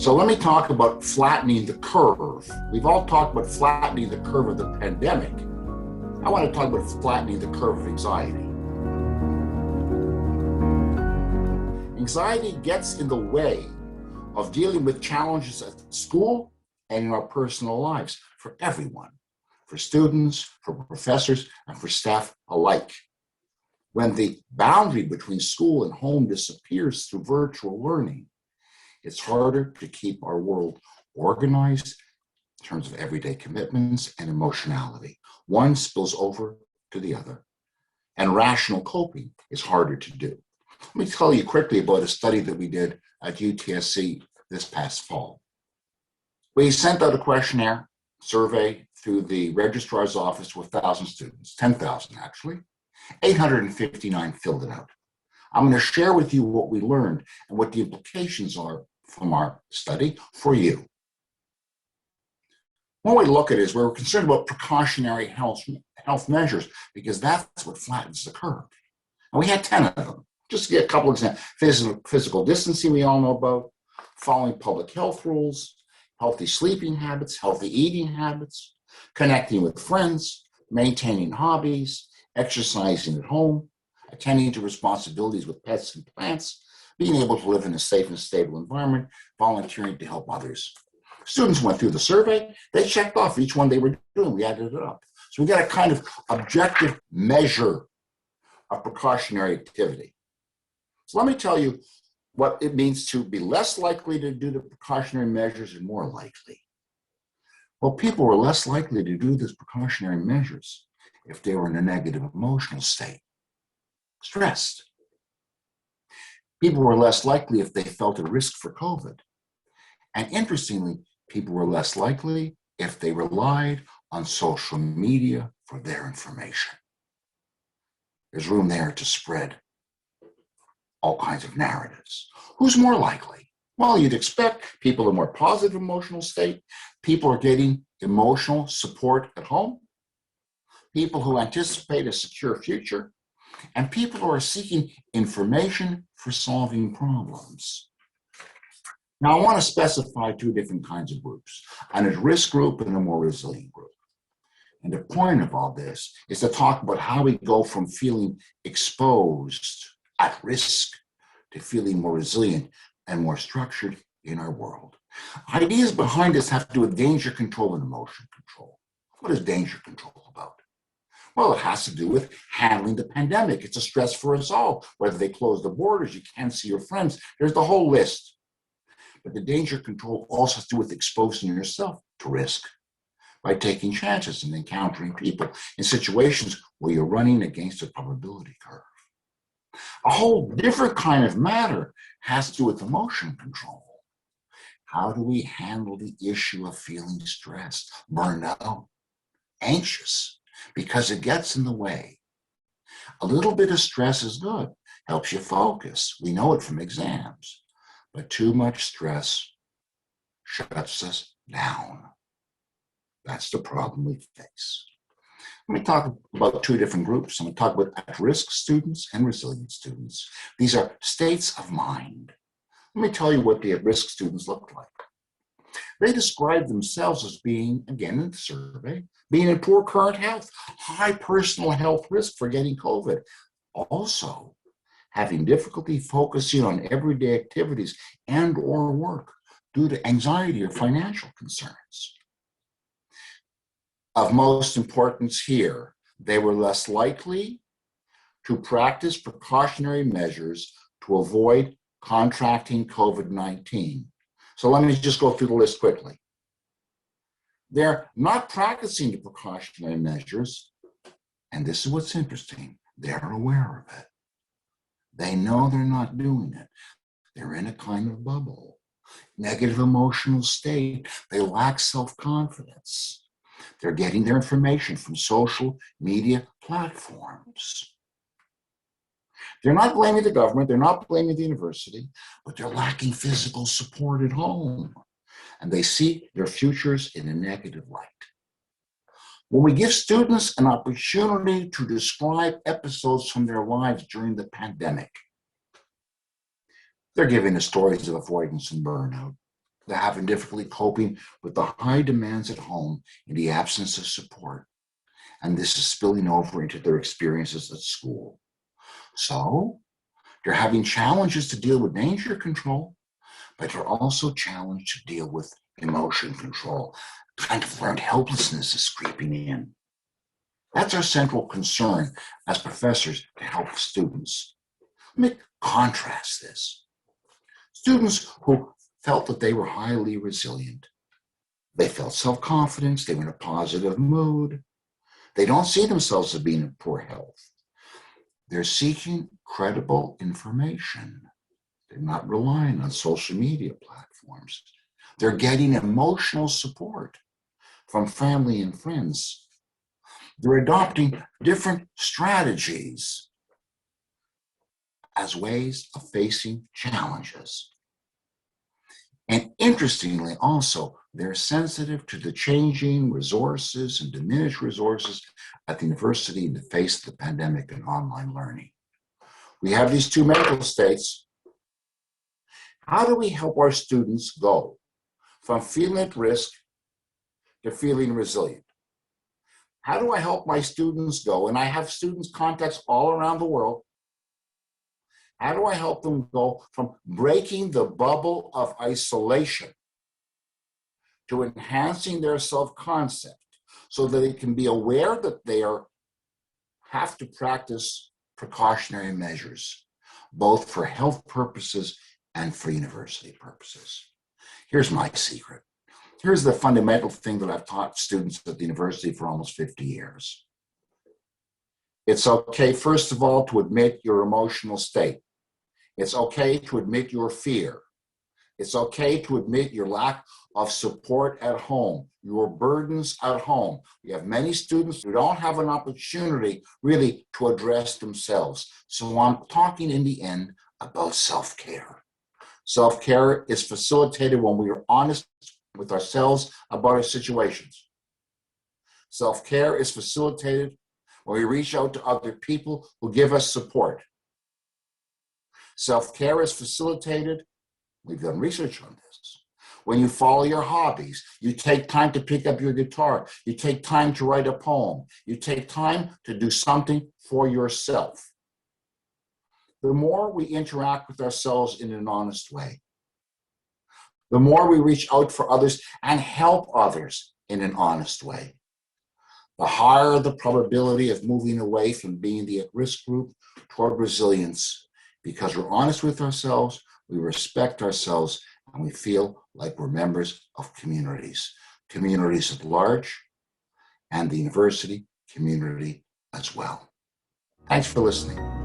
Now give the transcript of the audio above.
So let me talk about flattening the curve. We've all talked about flattening the curve of the pandemic. I want to talk about flattening the curve of anxiety. Anxiety gets in the way of dealing with challenges at school and in our personal lives for everyone, for students, for professors, and for staff alike. When the boundary between school and home disappears through virtual learning, it's harder to keep our world organized in terms of everyday commitments and emotionality. One spills over to the other, and rational coping is harder to do. Let me tell you quickly about a study that we did at UTSC this past fall. We sent out a questionnaire survey through the registrar's office to 1,000 students, 10,000 actually. 859 filled it out. I'm going to share with you what we learned and what the implications are from our study for you. One way to look at it is we're concerned about precautionary health measures because that's what flattens the curve. And we had 10 of them. Just to get a couple of examples. Physical distancing we all know about, following public health rules, healthy sleeping habits, healthy eating habits, connecting with friends, maintaining hobbies, exercising at home, attending to responsibilities with pets and plants, being able to live in a safe and stable environment, volunteering to help others. Students went through the survey, they checked off each one they were doing, we added it up. So we got a kind of objective measure of precautionary activity. So let me tell you what it means to be less likely to do the precautionary measures and more likely. Well, people were less likely to do these precautionary measures if they were in a negative emotional state, stressed. People were less likely if they felt a risk for COVID. And interestingly, people were less likely if they relied on social media for their information. There's room there to spread all kinds of narratives. Who's more likely? Well, you'd expect people in a more positive emotional state. People are getting emotional support at home. People who anticipate a secure future. And people who are seeking information for solving problems. Now, I want to specify two different kinds of groups, an at-risk group and a more resilient group. And the point of all this is to talk about how we go from feeling exposed, at risk, to feeling more resilient and more structured in our world. Ideas behind this have to do with danger control and emotion control. What is danger control about? Well, it has to do with handling the pandemic. It's a stress for us all. Whether they close the borders, you can't see your friends. There's the whole list. But the danger control also has to do with exposing yourself to risk by taking chances and encountering people in situations where you're running against a probability curve. A whole different kind of matter has to do with emotion control. How do we handle the issue of feeling stressed, burned out, anxious? Because it gets in the way. A little bit of stress is good, helps you focus. We know it from exams. But too much stress shuts us down. That's the problem we face. Let me talk about two different groups. I'm going to talk about at-risk students and resilient students. These are states of mind. Let me tell you what the at-risk students look like. They describe themselves as being, again in the survey, being in poor current health, high personal health risk for getting COVID. Also, having difficulty focusing on everyday activities and or work due to anxiety or financial concerns. Of most importance here, they were less likely to practice precautionary measures to avoid contracting COVID-19. So let me just go through the list quickly. They're not practicing the precautionary measures, and this is what's interesting, they're aware of it. They know they're not doing it. They're in a kind of bubble, negative emotional state. They lack self-confidence. They're getting their information from social media platforms. They're not blaming the government, they're not blaming the university, but they're lacking physical support at home. And they see their futures in a negative light. When we give students an opportunity to describe episodes from their lives during the pandemic, they're giving us stories of avoidance and burnout. They're having difficulty coping with the high demands at home in the absence of support. And this is spilling over into their experiences at school. So they're having challenges to deal with danger control, but they're also challenged to deal with emotion control. Kind of learned helplessness is creeping in. That's our central concern as professors to help students. Let me contrast this. Students who felt that they were highly resilient. They felt self-confidence, they were in a positive mood. They don't see themselves as being in poor health. They're seeking credible information. They're not relying on social media platforms. They're getting emotional support from family and friends. They're adopting different strategies as ways of facing challenges. And interestingly, also, they're sensitive to the changing resources and diminished resources at the university in the face of the pandemic and online learning. We have these two mental states. How do we help our students go from feeling at risk to feeling resilient? How do I help my students go? And I have students contacts all around the world. How do I help them go from breaking the bubble of isolation to enhancing their self-concept so that they can be aware that they have to practice precautionary measures, both for health purposes and for university purposes? Here's my secret. Here's the fundamental thing that I've taught students at the university for almost 50 years. It's okay, first of all, to admit your emotional state. It's okay to admit your fear. It's okay to admit your lack of support at home, your burdens at home. We have many students who don't have an opportunity really to address themselves. So I'm talking in the end about self-care. Self-care is facilitated when we are honest with ourselves about our situations. Self-care is facilitated when we reach out to other people who give us support. Self-care is facilitated, we've done research on this, when you follow your hobbies, you take time to pick up your guitar, you take time to write a poem, you take time to do something for yourself. The more we interact with ourselves in an honest way, the more we reach out for others and help others in an honest way, the higher the probability of moving away from being the at-risk group toward resilience, because we're honest with ourselves, we respect ourselves, and we feel like we're members of communities at large, and the university community as well. Thanks for listening.